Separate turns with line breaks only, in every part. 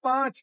5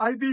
IB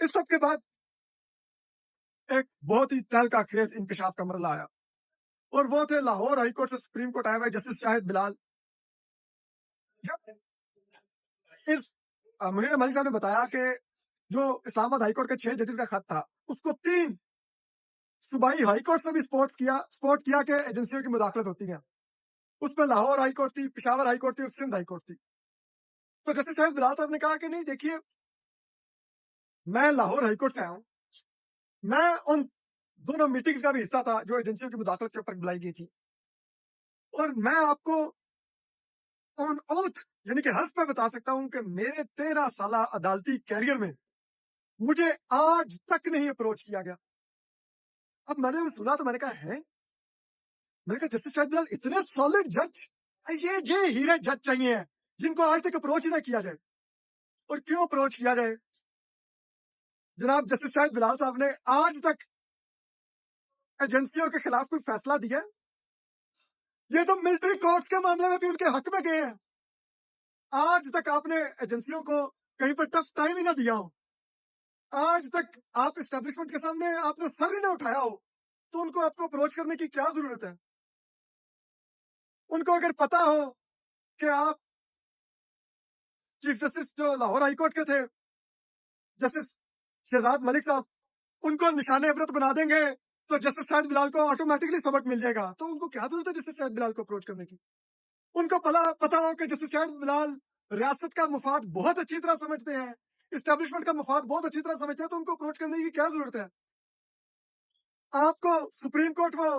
اس سب کے بعد ایک بہت ہی تہلکہ خیز انکشاف کا مرحلہ آیا، اور وہ تھے لاہور ہائی کورٹ سے سپریم کورٹ آئے ہوئے جسٹس شاہد بلال. جب اس منیر ملک صاحب نے بتایا کہ جو اسلام آباد ہائی کورٹ کے 6 ججز کا خط تھا اس کو 3 صوبائی ہائی کورٹ سے بھی سپورٹ کیا کہ ایجنسیوں کی مداخلت ہوتی ہے. اس میں لاہور ہائی کورٹ تھی، پشاور ہائی کورٹ تھی اور سندھ ہائی کورٹ تھی. تو جسٹس شاہد بلال صاحب نے کہا کہ نہیں دیکھیے، میں لاہور ہائی کورٹ سے آیا ہوں، میں ان دونوں میٹنگز کا بھی حصہ تھا جو ایجنسیوں کی مداخلت کے اوپر بلائی گئی تھی، اور میں آپ کو آن اوتھ یعنی کہ حلف پہ بتا سکتا ہوں کہ میرے 13 سالہ عدالتی کیریئر میں مجھے آج تک نہیں اپروچ کیا گیا. اب میں نے سنا تو میں نے کہا ہے، میں نے کہا جسٹس شاہد بلال اتنے سالڈ جج، یہ ہیرے جج چاہیے ہیں جن کو آج تک اپروچ ہی نہ کیا جائے. اور کیوں اپروچ کیا جائے؟ جناب جسٹس شاہد بلال صاحب نے آج تک ایجنسیوں کے خلاف کوئی فیصلہ دیا؟ یہ تو ملٹری کورٹس کے معاملے میں بھی ان کے حق میں گئے ہیں. آج تک آپ نے ایجنسیوں کو کہیں پر ٹف ٹائم ہی نہ دیا ہو، آج تک آپ اسٹیبلشمنٹ کے سامنے آپ نے سر ہی نہ اٹھایا ہو، تو ان کو آپ کو اپروچ کرنے کی کیا ضرورت ہے؟ ان کو اگر پتا ہو کہ آپ چیف جسٹس جو لاہور ہائی کورٹ کے تھے جسٹس شہزاد ملک صاحب ان کو نشان عبرت بنا دیں گے تو جسٹس شاہد بلال کو آٹومیٹکلی سبق مل جائے گا، تو ان کو کیا ضرورت ہے جسٹس شاہد بلال کو اپروچ کرنے کی؟ ان کو پتا ہو کہ جسٹس شاہد بلال ریاست کا مفاد بہت اچھی طرح سمجھتے ہیں، اسٹیبلشمنٹ کا مفاد بہت اچھی طرح سمجھتے ہیں، تو ان کو اپروچ کرنے کی کیا ضرورت ہے؟ آپ کو سپریم کورٹ کو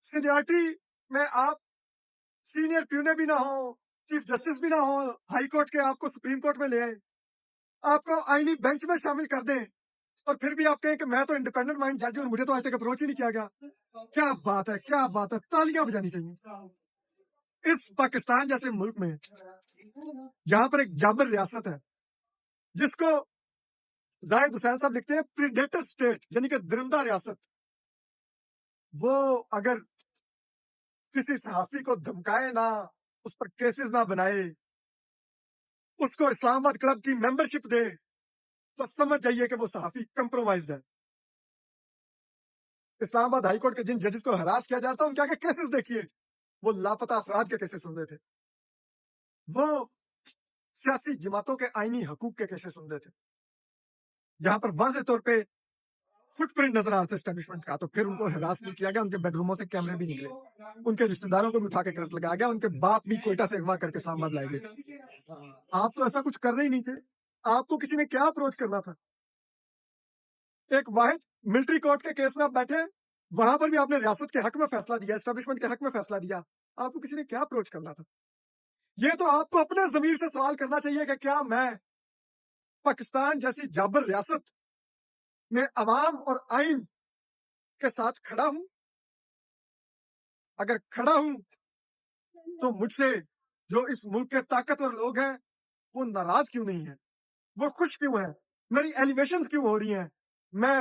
سینئرٹی میں آپ سینئر پیونے بھی نہ ہو، چیف جسٹس بھی نہ ہو ہائی کورٹ کے، آپ کو سپریم کورٹ میں لے آئے، آپ کو آئینی بینچ میں شامل کر دیں، اور پھر بھی آپ کہیں کہ میں تو انڈیپینڈنٹ مائنڈ جج ہوں اور مجھے تو آج تک اپروچ ہی نہیں کیا گیا. کیا بات ہے، کیا بات ہے، تالیاں بجانی چاہیے. اس پاکستان جیسے ملک میں جہاں پر ایک جابر ریاست ہے جس کو زاہد حسین صاحب لکھتے ہیں پریڈیٹر اسٹیٹ یعنی کہ درندہ ریاست، وہ اگر کسی صحافی کو دھمکائے نہ، اس پر کیسز نہ بنائے، اس کو اسلام آباد کلب کی ممبرشپ دے، تو سمجھ جائیے کہ وہ صحافی کمپرومائزڈ ہے. اسلام آباد ہائی کورٹ کے جن ججز کو ہراس کیا جاتا ہے ان کے آگے کیسز دیکھیے، وہ لاپتہ افراد کے کیسز سن رہے تھے، وہ سیاسی جماعتوں کے آئینی حقوق کے کیسز سن رہے تھے، جہاں پر واضح طور پہ فٹ پرنٹ نظر آ رہا تھا اسٹیبلشمنٹ کا. تو پھر ان کو ہراس نہیں کیا گیا، ان کے بیڈ روموں سے کیمرے بھی نکلے، ان کے رشتے داروں کو بھی اٹھا کے کرنٹ لگایا گیا، ان کے باپ بھی کوئٹہ سے اغوا کر کے اسلام آباد لائے گئے. آپ تو ایسا کچھ کرنے ہی نہیں تھے، آپ کو کسی نے کیا اپروچ کرنا تھا؟ ایک واحد ملٹری کورٹ کے کیس میں آپ بیٹھے، وہاں پر بھی آپ نے ریاست کے حق میں فیصلہ دیا، اسٹیبلشمنٹ کے حق میں فیصلہ دیا، آپ کو کسی نے کیا اپروچ کرنا تھا؟ یہ تو آپ کو اپنے ضمیر سے سوال کرنا چاہیے کہ کیا میں پاکستان جیسی جابر ریاست میں عوام اور آئین کے ساتھ کھڑا ہوں؟ اگر کھڑا ہوں تو مجھ سے جو اس ملک کے طاقتور لوگ ہیں وہ ناراض کیوں نہیں ہیں، وہ خوش کیوں ہیں، میری ایلیویشنز کیوں ہو رہی ہیں، میں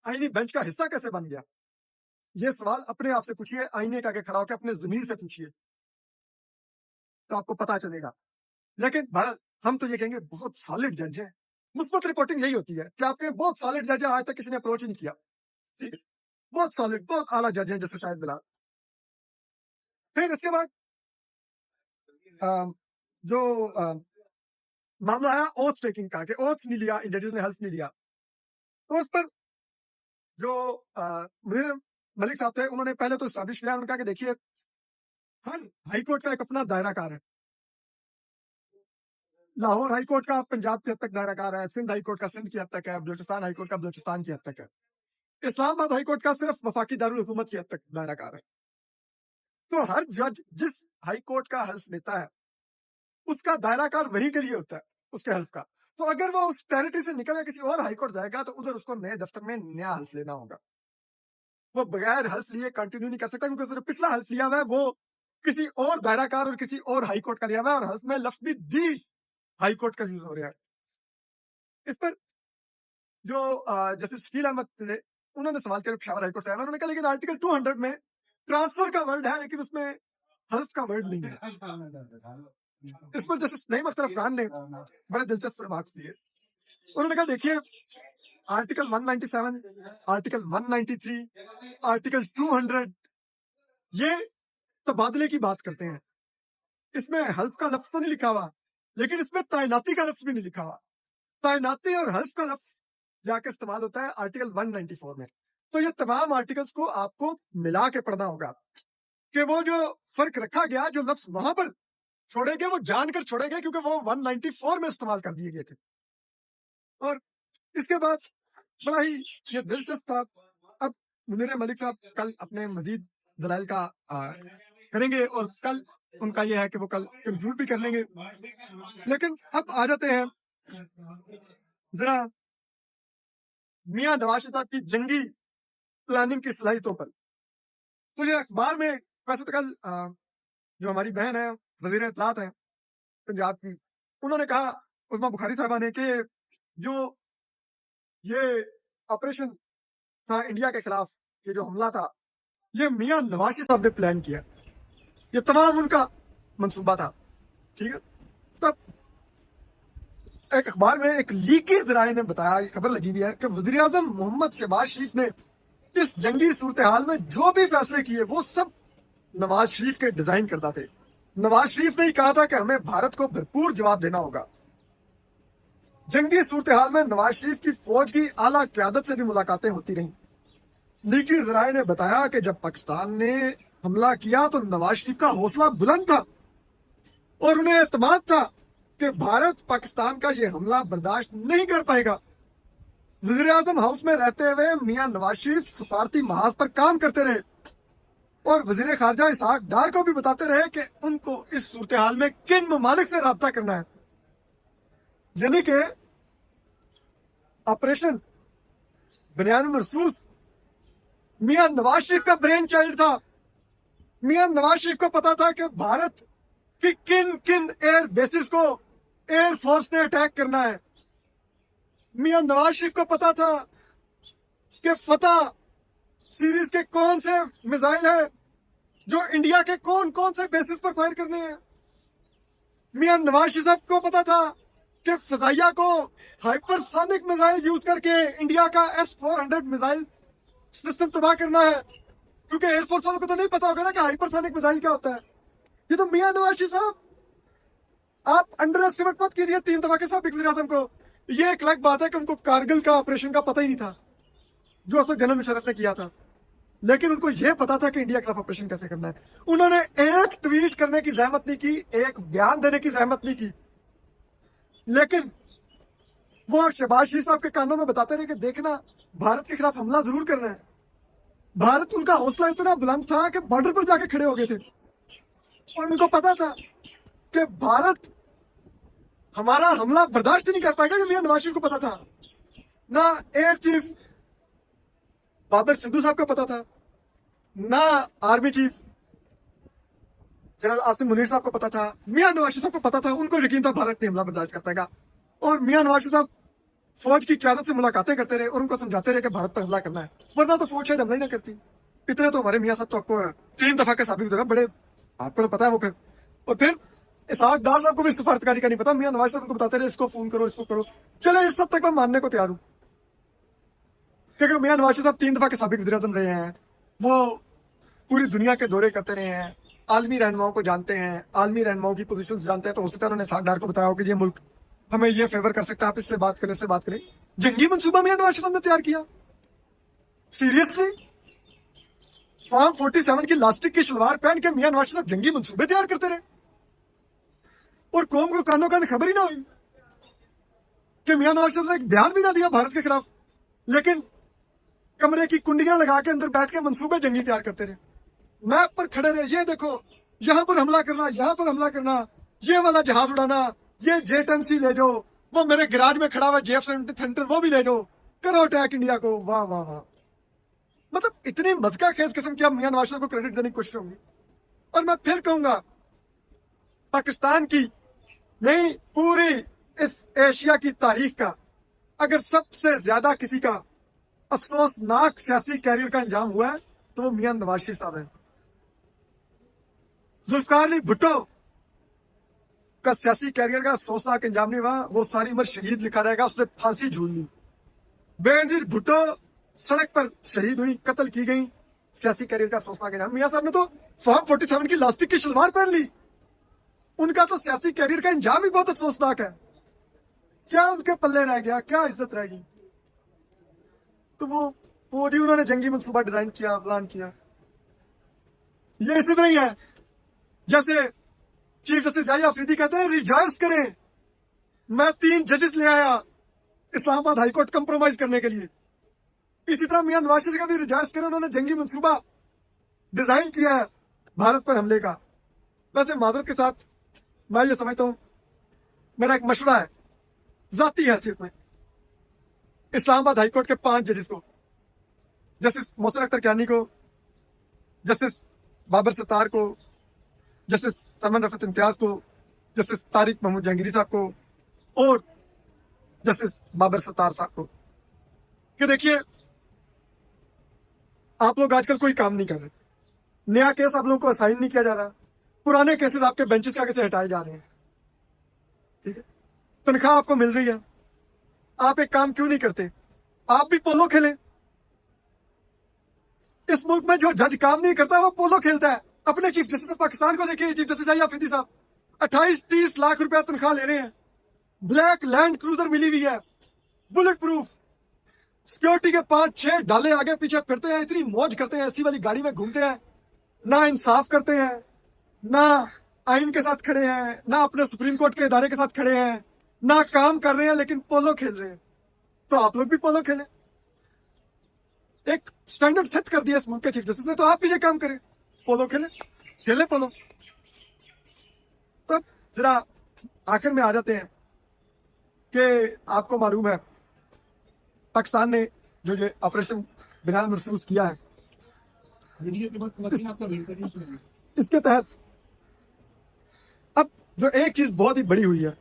آئینی بینچ کا حصہ کیسے بن گیا؟ یہ سوال اپنے آپ سے پوچھیے، آئینے کا کے کھڑا ہو کے اپنے ضمیر سے پوچھیے تو آپ کو پتا چلے گا. لیکن بہرحال ہم تو یہ کہیں گے بہت سالڈ جج ہیں. مثبت رپورٹنگ یہی ہوتی ہے کہ آپ کے بہت سالڈ جج ہیں، آج تک کسی نے اپروچ ہی نہیں کیا. ٹھیک ہے، بہت سالڈ، بہت اعلیٰ جج ہیں جیسے شاہد بلال. پھر اس کے بعد جو معاملہ آیا اوتھ ٹیکنگ کا کہ اوتھ نہیں لیا، ججز نے حلف نہیں لیا، تو اس پر جو منیر ملک صاحب تھے انہوں نے پہلے تو اسٹیبلش کیا، انہوں نے کہا کہ دیکھیے ہر ہائی کورٹ کا ایک اپنا دائرہ کار ہے. لاہور ہائی کورٹ کا پنجاب کی حد تک دائرہ کار ہے، سندھ ہائی کورٹ کا سندھ کی حد تک ہے، بلوچستان ہائی کورٹ کا بلوچستان کی حد تک ہے، اسلام آباد ہائی کورٹ کا صرف وفاقی دارالحکومت کی حد تک دائرہ کار ہے. تو ہر جج جس ہائی کورٹ کا حلف لیتا ہے اس کا دائرہ کار وہی کے لیے ہوتا ہے اس کے حلف کا. تو اگر وہ اس ٹیریٹری سے نکل کے کسی اور ہائی کورٹ جائے گا تو ادھر اس کو نئے دفتر میں نیا حلف لینا ہوگا. وہ بغیر حلف لیے کنٹینیو نہیں کر سکتا کیونکہ اس نے پچھلا حلف لیا ہوا ہے وہ کسی اور دائرہ کار اور کسی اور ہائی کورٹ کا لیا ہوا ہے، اور حلف میں لفظ بھی دی ہائی کورٹ کا یوز ہو رہا ہے. اس پر جو جسٹس شکیل احمد تھے انہوں نے سوال کیا پشاور ہائی کورٹ سے، انہوں نے کہا لیکن آرٹیکل 200 میں ٹرانسفر کا ورڈ ہے لیکن اس میں حلف کا ورڈ نہیں ہے. اس پر جسٹس نعیم اختر افغان نے بڑے دلچسپ ریمارکس دیے. انہوں نے کہا دیکھیے آرٹیکل 197, آرٹیکل 193, آرٹیکل 200 یہ تبادلے کی بات کرتے ہیں. اس میں حلف کا لفظ تو نہیں لکھا ہوا, لیکن اس میں تعیناتی کا لفظ بھی نہیں لکھا ہوا. تعیناتی اور حلف کا لفظ جا کے استعمال ہوتا ہے آرٹیکل 194 میں. تو یہ تمام آرٹیکلز کو آپ کو ملا کے پڑھنا ہوگا کہ وہ جو فرق رکھا گیا, جو لفظ وہاں پر چھوڑے گئے وہ جان کر چھوڑے گئے کیونکہ وہ 194 میں استعمال کر دیے گئے تھے. اور اس کے بعد بڑا ہی یہ دلچسپ تھا. اب منیر ملک صاحب کل اپنے مزید دلائل کا کریں گے اور کل ان کا یہ ہے کہ وہ کل کنکلوڈ بھی کر لیں گے. لیکن اب آ جاتے ہیں ذرا میاں نواز شریف صاحب کی جنگی پلاننگ کی صلاحیتوں پر. تو یہ اخبار میں ویسے تو کل جو ہماری بہن ہے وزیر اطلاعات ہیں پنجاب کی, انہوں نے کہا عظمیٰ بخاری صاحبہ نے کہ جو یہ آپریشن تھا انڈیا کے خلاف, یہ جو حملہ تھا یہ میاں نواز شریف صاحب نے پلان کیا, یہ تمام ان کا منصوبہ تھا. ٹھیک ہے. تب ایک اخبار میں ایک لیکی ذرائع نے بتایا, یہ خبر لگی ہوئی ہے کہ وزیر اعظم محمد شہباز شریف نے اس جنگی صورتحال میں جو بھی فیصلے کیے وہ سب نواز شریف کے ڈیزائن کردہ تھے. نواز شریف نے ہی کہا تھا کہ ہمیں بھارت کو بھرپور جواب دینا ہوگا. جنگی صورتحال میں نواز شریف کی فوج کی اعلیٰ قیادت سے بھی ملاقاتیں ہوتی رہیں. لیکی ذرائع نے بتایا کہ جب پاکستان نے حملہ کیا تو نواز شریف کا حوصلہ بلند تھا اور انہیں اعتماد تھا کہ بھارت پاکستان کا یہ حملہ برداشت نہیں کر پائے گا. وزیر اعظم ہاؤس میں رہتے ہوئے میاں نواز شریف سفارتی محاذ پر کام کرتے رہے اور وزیر خارجہ اسحاق ڈار کو بھی بتاتے رہے کہ ان کو اس صورتحال میں کن ممالک سے رابطہ کرنا ہے. یعنی کہ آپریشن بنیان مرصوص میاں نواز شریف کا برین چائلڈ تھا. میاں نواز شریف کو پتا تھا کہ بھارت کی کن کن ایئر بیسز کو ایئر فورس نے اٹیک کرنا ہے. میاں نواز شریف کو پتا تھا کہ فتح سیریز کے کون سے میزائل ہیں جو انڈیا کے کون کون سے بیسز پر فائر کرنے ہیں. میاں نواز شریف صاحب کو پتا تھا کہ فضائیہ کو ہائپر سونک میزائل یوز کر کے انڈیا کا S-400 میزائل سسٹم تباہ کرنا ہے, کیونکہ ایئر فورس والوں کو تو نہیں پتا ہوگا نا کہ ہائپر سونک میزائل کیا ہوتا ہے. یہ تو میاں نواز شریف صاحب آپ انڈر ایسٹیمیٹ مت کیجیے 3 دفعہ کے سابق وزیر اعظم کو. یہ ایک الگ بات ہے کہ ان کو کارگل کا آپریشن کا پتہ ہی نہیں تھا جو اس وقت جنرل مشرف نے کیا تھا, لیکن ان کو یہ پتا تھا کہ انڈیا کے خلاف آپریشن کیسے کرنا ہے. انہوں نے ایک ٹویٹ کرنے کی زحمت نہیں کی, ایک بیان دینے کی زحمت نہیں کی, لیکن وہ شہباز شریف صاحب کے کانوں میں بتاتے رہے کہ دیکھنا بھارت کے خلاف حملہ ضرور کرنا ہے. بھارت ان کا حوصلہ اتنا بلند تھا کہ بارڈر پر جا کے کھڑے ہو گئے تھے اور ان کو پتا تھا کہ بھارت ہمارا حملہ برداشت نہیں کر پائے گا. میاں نواز شریف کو پتا تھا, نہ ایئر چیف بابر سدھو صاحب کو پتا تھا, نہ army chief general Asim Munir صاحب کو پتا تھا. میاں نواز شریف صاحب کو پتا تھا, ان کو یقین تھا بھارت نہیں حملہ برداشت کر پائے گا. اور میاں نواز شریف صاحب فوج کی قیادت سے ملاقاتیں کرتے رہے اور ان کو سمجھاتے رہے کہ بھارت پر حملہ کرنا ہے, ورنہ تو فوج شاید حملہ ہی نہ کرتی. اتنے تو ہمارے میاں صاحب تو آپ کو 3 دفعہ کے سابق وزیر بڑے, آپ کو تو پتا ہے وہ پھر. اور پھر اسحاق ڈار صاحب کو بھی سفارتکاری کا نہیں پتا, میاں نواز صاحب کو بتاتے رہے اس کو فون کرو, اس کو کرو. چلے اس سب تک میں ماننے کو تیار ہوں کیونکہ میاں نواز صاحب 3 دفعہ کے سابق وزیر اعظم رہے ہیں, وہ پوری دنیا کے دورے کرتے رہے ہیں, عالمی رہنماؤں کو جانتے ہیں, عالمی رہنماؤں کی پوزیشن جانتے ہیں. تو ہو سکتا ہے انہوں نے اسحاق ڈار کو بتایا ہو کہ یہ ملک ہمیں یہ فیور کر سکتا ہے, آپ اس سے بات کریں, اس سے بات کریں. جنگی منصوبہ میاں نواز صاحب نے تیار کیا سیریسلی. فارم 47 کی لاسٹک کی شلوار پہن کے میاں نواز صاحب جنگی منصوبے تیار کرتے رہے اور قوم کو کانوں کان خبر ہی نہ ہوئی کہ میاں نواز صاحب نے ایک بیان بھی نہ دیا بھارت کے خلاف, لیکن کمرے کی کنڈیاں لگا کے اندر بیٹھ کے منصوبے جنگی تیار کرتے رہے. میپ پر کھڑے رہے, یہ دیکھو یہاں پر حملہ کرنا, یہاں پر حملہ کرنا, یہ والا جہاز اڑانا, یہ J-10C لے جاؤ, وہ میرے گراج میں کھڑا ہوا JF-70 وہ بھی لے جاؤ, کرو اٹیک انڈیا کو. واہ واہ واہ, مطلب اتنی مذکا خیز قسم کی آپ میاں نواز صاحب کو کریڈٹ دینے کی کوشش ہوں گی. اور میں پھر کہوں گا پاکستان کی نہیں پوری اس ایشیا کی تاریخ کا اگر سب سے زیادہ کسی کا افسوسناک سیاسی کیریئر کا انجام ہوا ہے تو وہ میاں نواز شریف صاحب ہیں. ذوالفقار علی بھٹو کا سیاسی کیریئر کا افسوسناک انجام نہیں ہوا, وہ ساری عمر شہید لکھا رہے گا, اس نے پھانسی جھول لی. بینظیر بھٹو سڑک پر شہید ہوئی, قتل کی گئی, سیاسی کیریئر کا افسوسناک انجام. میاں صاحب نے تو فارم 47 کی لاسٹک کی شلوار پہن لی, ان کا تو سیاسی کیریئر کا انجام ہی بہت افسوسناک ہے. کیا ان کے پلے رہ گیا, کیا عزت رہ گئی؟ تو وہ بھی انہوں نے جنگی منصوبہ ڈیزائن کیا, پلان کیا. یہ اسی طرح ہی ہے جیسے چیف جسٹس یحییٰ آفریدی کہتے ہیں ریجائز کریں, میں 3 ججز لے آیا اسلام آباد ہائی کورٹ کمپرومائز کرنے کے لیے. اسی طرح میاں نواز شریف کا بھی ریجائز کریں, انہوں نے جنگی منصوبہ ڈیزائن کیا ہے بھارت پر حملے کا. ویسے معذرت کے ساتھ میں یہ سمجھتا ہوں, میرا ایک مشورہ ہے ذاتی حیثیت میں, اسلام آباد ہائی کورٹ کے 5 ججز کو, جسٹس محسن اختر کیانی کو, جسٹس بابر ستار کو, جسٹس سلمان رفعت امتیاز کو, جسٹس طارق محمود جہانگیری صاحب کو, اور جسٹس بابر ستار صاحب کو, کہ دیکھیے آپ لوگ آج کل کوئی کام نہیں کر رہے, نیا کیس آپ لوگوں کو اسائن نہیں کیا جا رہا, پرانے کیسز آپ کے بینچز کا کیسے ہٹائے جا رہے ہیں, ٹھیک ہے, تنخواہ آپ کو مل رہی ہے, آپ ایک کام کیوں نہیں کرتے, آپ بھی پولو کھیلیں. اس ملک میں جو جج کام نہیں کرتا وہ پولو کھیلتا ہے. اپنے چیف جسٹس پاکستان کو دیکھیے, چیف جسٹس یحییٰ آفریدی صاحب 28-30 لاکھ روپیہ تنخواہ لے رہے ہیں, بلیک لینڈ کروزر ملی ہوئی ہے, بلٹ پروف, سیکورٹی کے 5-6 ڈالے آگے پیچھے پھرتے ہیں, اتنی موج کرتے ہیں, ایسی والی گاڑی میں گھومتے ہیں, نہ انصاف کرتے ہیں, نہ آئین کے ساتھ کھڑے ہیں, نہ اپنے سپریم کورٹ کے ادارے کے ساتھ کھڑے ہیں, نہ کام کر رہے ہیں, لیکن پولو کھیل رہے ہیں. تو آپ لوگ بھی پولو کھیلیں, ایک سٹینڈرڈ سیٹ کر دیا اس ملک کے چیف جسٹس نے, تو آپ بھی یہ کام کریں, پولو کھیلیں پولو. تو ذرا آخر میں آ جاتے ہیں کہ آپ کو معلوم ہے پاکستان نے جو یہ آپریشن بلال مرسوس کیا ہے, اس کے تحت اب جو ایک چیز بہت ہی بڑی ہوئی ہے,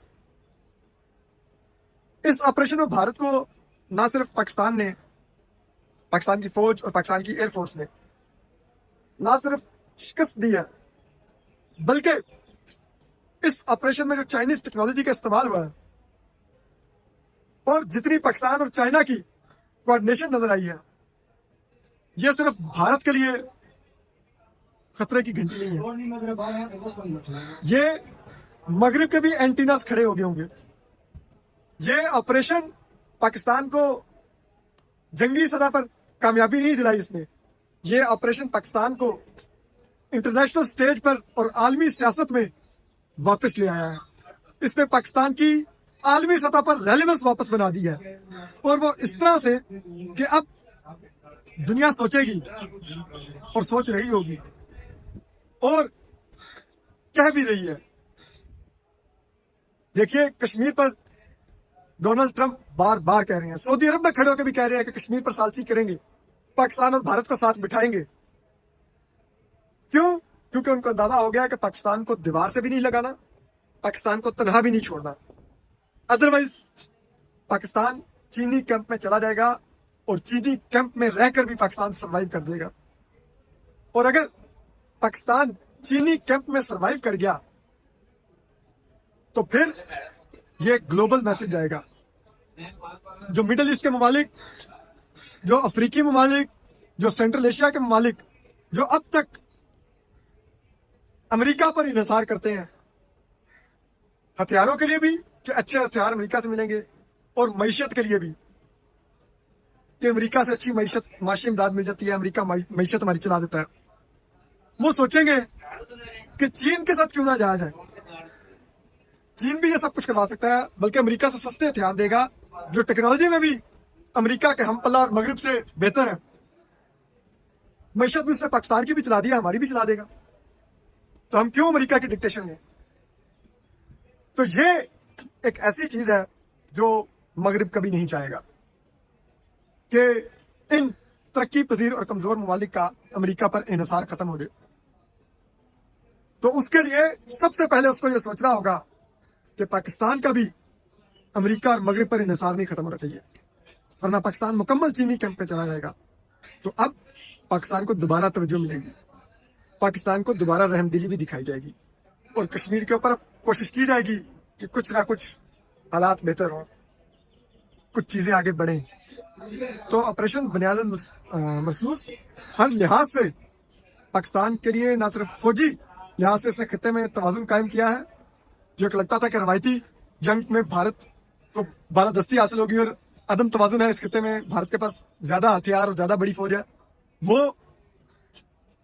اس آپریشن میں بھارت کو نہ صرف پاکستان نے, پاکستان کی فوج اور پاکستان کی ایئر فورس نے نہ صرف شکست دی ہے, بلکہ اس آپریشن میں جو چائنیز ٹیکنالوجی کا استعمال ہوا ہے, اور جتنی پاکستان اور چائنا کی کوآرڈینیشن نظر آئی ہے, یہ صرف بھارت کے لیے خطرے کی گھنٹی نہیں ہے, یہ مغرب کے بھی اینٹیناز کھڑے ہو گئے ہوں گے. یہ آپریشن پاکستان کو جنگی سطح پر کامیابی نہیں دلائی, اس نے یہ آپریشن پاکستان کو انٹرنیشنل سٹیج پر اور عالمی سیاست میں واپس لے آیا ہے. اس نے پاکستان کی عالمی سطح پر ریلیونس واپس بنا دی ہے, اور وہ اس طرح سے کہ اب دنیا سوچے گی اور سوچ رہی ہوگی اور کہہ بھی رہی ہے. دیکھیے کشمیر پر ڈونلڈ ٹرمپ بار بار کہہ رہے ہیں, سعودی عرب میں کھڑے ہو کے بھی کہہ رہے ہیں کہ کشمیر پر ثالثی کریں گے, پاکستان اور بھارت کو ساتھ بٹھائیں گے. کیوں؟ کیونکہ ان کو اندازہ ہو گیا کہ پاکستان کو دیوار سے بھی نہیں لگانا, پاکستان کو تنہا بھی نہیں چھوڑنا, ادروائز پاکستان چینی کیمپ میں چلا جائے گا اور چینی کیمپ میں رہ کر بھی پاکستان سروائیو کر دے گا. اور اگر پاکستان چینی کیمپ میں سروائیو کر گیا تو پھر یہ گلوبل میسج جائے گا. جو مڈل ایسٹ کے ممالک, جو افریقی ممالک, جو سینٹرل ایشیا کے ممالک, جو اب تک امریکہ پر انحصار کرتے ہیں, ہتھیاروں کے لیے بھی کہ اچھے ہتھیار امریکہ سے ملیں گے, اور معیشت کے لیے بھی کہ امریکہ سے اچھی معیشت, معاشی امداد مل جاتی ہے, امریکہ معیشت ہماری چلا دیتا ہے. وہ سوچیں گے کہ چین کے ساتھ کیوں نہ جایا جائے, چین بھی یہ سب کچھ کروا سکتا ہے, بلکہ امریکہ سے سستے ہتھیار دے گا, جو ٹیکنالوجی میں بھی امریکہ کے ہم پلہ اور مغرب سے بہتر ہے. معیشت بھی اس نے پاکستان کی بھی چلا دیا, ہماری بھی چلا دے گا, تو ہم کیوں امریکہ کی ڈکٹیشن میں. تو یہ ایک ایسی چیز ہے جو مغرب کبھی نہیں چاہے گا کہ ان ترقی پذیر اور کمزور ممالک کا امریکہ پر انحصار ختم ہو جائے. تو اس کے لیے سب سے پہلے اس کو یہ سوچنا ہوگا کہ پاکستان کا بھی امریکہ اور مغرب پر انحصار نہیں ختم ہونا چاہیے, ورنہ پاکستان مکمل چینی کیمپ پہ چلا جائے گا. تو اب پاکستان کو دوبارہ توجہ ملے گی, پاکستان کو دوبارہ رحم دلی بھی دکھائی جائے گی. اور کشمیر کے اوپر کوشش کی جائے گی کہ کچھ نہ کچھ حالات بہتر ہوں, کچھ چیزیں آگے بڑھیں. تو آپریشن بنیاد المرصوص ہر لحاظ سے پاکستان کے لیے نہ صرف فوجی لحاظ سے اس نے خطے میں توازن قائم کیا ہے, جو ایک لگتا تھا کہ روایتی جنگ میں بھارت کو بالادستی حاصل ہوگی اور عدم توازن ہے اس خطے میں, بھارت کے پاس زیادہ ہتھیار اور زیادہ بڑی فوج ہے, وہ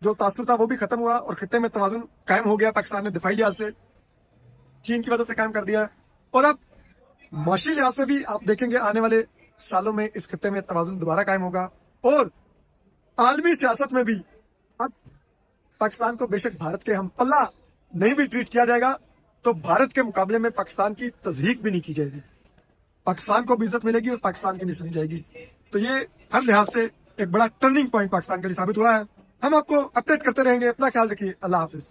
جو تاثر تھا وہ بھی ختم ہوا اور خطے میں توازن قائم ہو گیا. پاکستان نے دفاعی لحاظ سے چین کی وجہ سے قائم کر دیا, اور اب معاشی لحاظ سے بھی آپ دیکھیں گے آنے والے سالوں میں اس خطے میں توازن دوبارہ قائم ہوگا. اور عالمی سیاست میں بھی اب پاکستان کو بے شک بھارت کے ہم پلہ نہیں بھی ٹریٹ کیا جائے گا تو بھارت کے مقابلے میں پاکستان کی تضحیق بھی نہیں کی جائے گی, پاکستان کو بھی عزت ملے گی اور پاکستان کی بھی سنی جائے گی. تو یہ ہر لحاظ سے ایک بڑا ٹرننگ پوائنٹ پاکستان کے لیے ثابت ہوا ہے. ہم آپ کو اپڈیٹ کرتے رہیں گے. اپنا خیال رکھیے. اللہ حافظ.